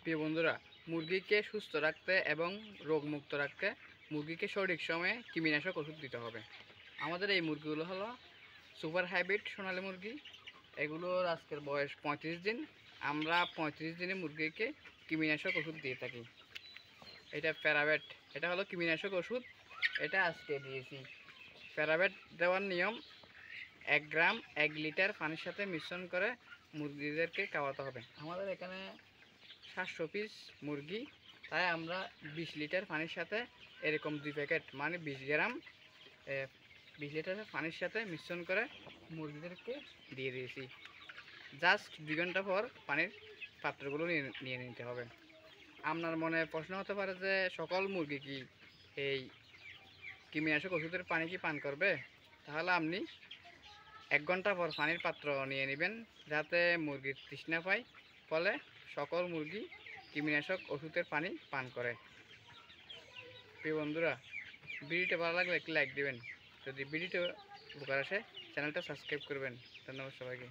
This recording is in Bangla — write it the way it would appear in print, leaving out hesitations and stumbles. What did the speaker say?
প্রিয় বন্ধুরা, মুরগিকে সুস্থ রাখতে এবং রোগমুক্ত রাখতে মুরগিকে সঠিক সময়ে কৃমিনাশক ওষুধ দিতে হবে। আমাদের এই মুরগিগুলো হলো সুপার হাইব্রিড সোনালী মুরগি। এগুলোর আজকের বয়স 35 দিন। আমরা 35 দিনে মুরগিকে কৃমিনাশক ওষুধ দিয়ে থাকি। এটা প্যারাভেট, এটা হলো কৃমিনাশক ওষুধ। এটা আজকে দিয়েছি। প্যারাভেট দেওয়ার নিয়ম 1 গ্রাম 1 লিটার পানির সাথে মিশ্রণ করে মুরগিদেরকে খাওয়াতে হবে। আমাদের এখানে 700 পিস মুরগি, তাই আমরা 20 লিটার পানির সাথে এরকম 2 প্যাকেট মানে 20 গ্রাম 20 লিটার পানির সাথে মিশ্রণ করে মুরগিদেরকে দিয়ে দিয়েছি। জাস্ট 2 ঘন্টা পর পানির পাত্রগুলো নিয়ে নিতে হবে। আপনার মনে প্রশ্ন হতে পারে যে সকল মুরগি কি এই কৃমিনাশক ওষুধের পানি কি পান করবে? তাহলে আপনি 1 ঘন্টা পর পানির পাত্র নিয়ে নেবেন, যাতে মুরগির তৃষ্ণা পায়, ফলে সকল মুরগি কৃমিনাশক ওষুধের পানি পান করে। প্রিয় বন্ধুরা, ভিডিওটা ভালো লাগলে একটি লাইক দিবেন। যদি ভিডিওটা উপকার আসে চ্যানেলটা সাবস্ক্রাইব করবেন। ধন্যবাদ সবাইকে।